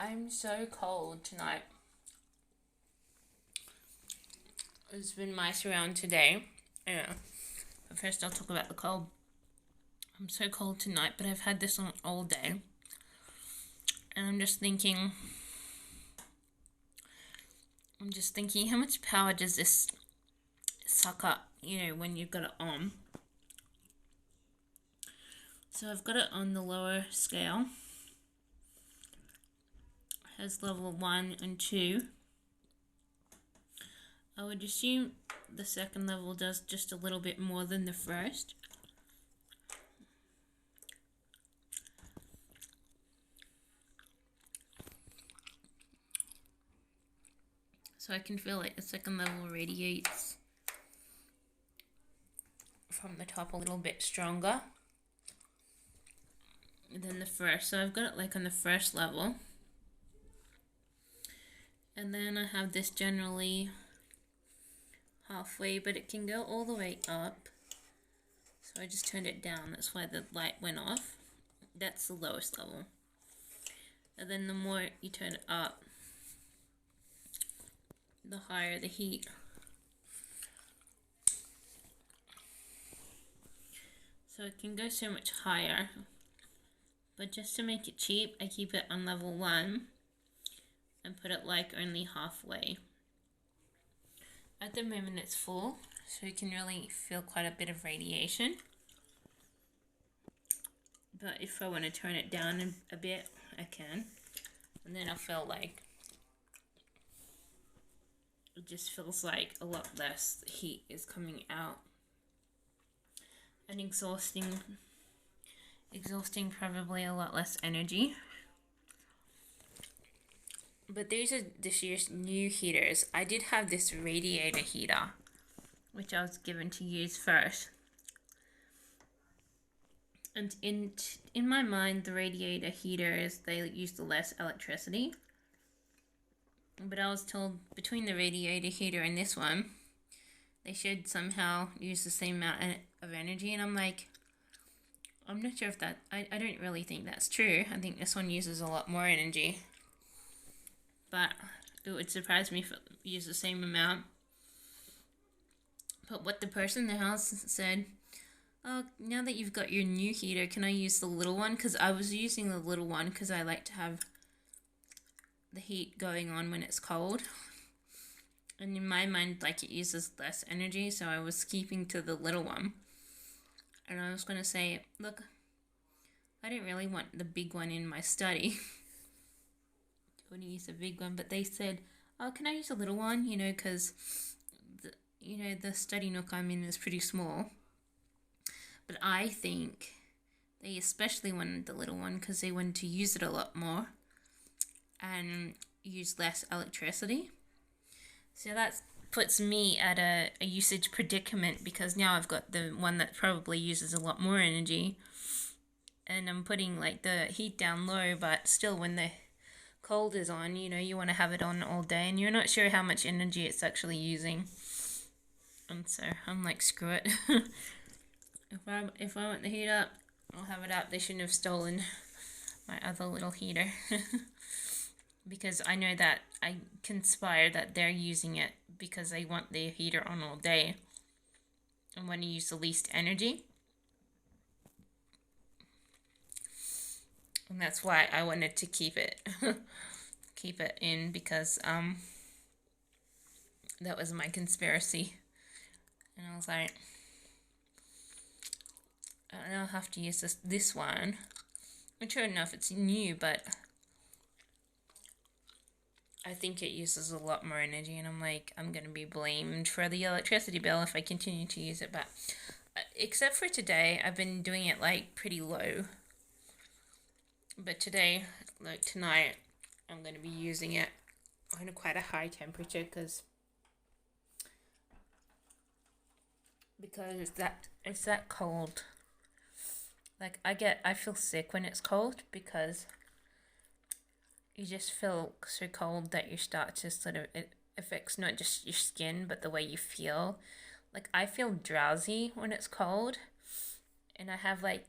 I'm so cold tonight. It's been nice around today. Yeah. But first, I'll talk about the cold. I'm so cold tonight, but I've had this on all day. And I'm just thinking, how much power does this suck up, when you've got it on? So I've got it on the lower scale. It has level 1 and 2. I would assume the second level does just a little bit more than the first. So I can feel like the second level radiates from the top a little bit stronger than the first. So I've got it like on the first level. And then I have this generally halfway, but it can go all the way up. So I just turned it down. That's why the light went off. That's the lowest level. And then the more you turn it up, the higher the heat. So it can go so much higher. But just to make it cheap, I keep it on level 1 and put it like only halfway. At the moment it's full, so you can really feel quite a bit of radiation. But if I want to turn it down a bit, I can. And then I feel like it just feels like a lot less heat is coming out. And exhausting probably a lot less energy. But these are this year's new heaters. I did have this radiator heater, which I was given to use first. And in my mind, the radiator heaters, they use the less electricity. But I was told between the radiator heater and this one, they should somehow use the same amount of energy. And I'm like, I'm not sure if that, I don't really think that's true. I think this one uses a lot more energy. But it would surprise me if it used the same amount. But what the person in the house said, oh, now that you've got your new heater, can I use the little one? Because I was using the little one because I like to have the heat going on when it's cold. And in my mind, like, it uses less energy, so I was keeping to the little one. And I was going to say, look, I don't really want the big one in my study. I want to use the big one, but they said, oh, can I use a little one? Because, the study nook I'm in is pretty small. But I think they especially wanted the little one because they wanted to use it a lot more and use less electricity. So that puts me at a usage predicament because now I've got the one that probably uses a lot more energy. And I'm putting like the heat down low, but still when the cold is on, you want to have it on all day and you're not sure how much energy it's actually using. And so I'm like, screw it. If I want the heat up, I'll have it up. They shouldn't have stolen my other little heater. Because I know that I conspire that they're using it because they want the heater on all day and want to use the least energy. And that's why I wanted to keep it in because that was my conspiracy. And I was like, I'll have to use this one. I'm sure enough it's new, but I think it uses a lot more energy, and I'm like, I'm going to be blamed for the electricity bill if I continue to use it. But except for today, I've been doing it like pretty low. But today, like tonight, I'm going to be using it on quite a high temperature because it's that cold. Like I feel sick when it's cold because you just feel so cold that you start to sort of, it affects not just your skin, but the way you feel. Like, I feel drowsy when it's cold, and I have, like,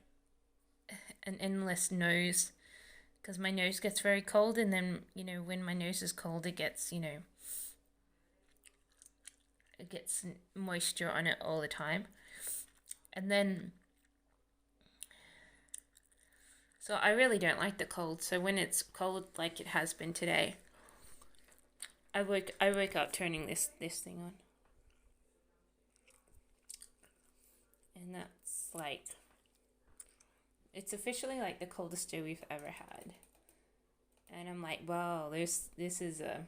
an endless nose because my nose gets very cold, and then, you know, when my nose is cold, it gets, you know, it gets moisture on it all the time. And then, so I really don't like the cold. So when it's cold like it has been today, I wake up turning this thing on. And that's like, it's officially like the coldest day we've ever had. And I'm like, wow, this is a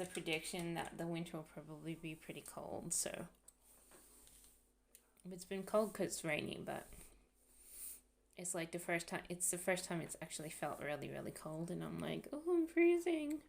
prediction that the winter will probably be pretty cold. So it's been cold because it's raining, but it's like the first time it's actually felt really, really cold, and I'm like, oh, I'm freezing.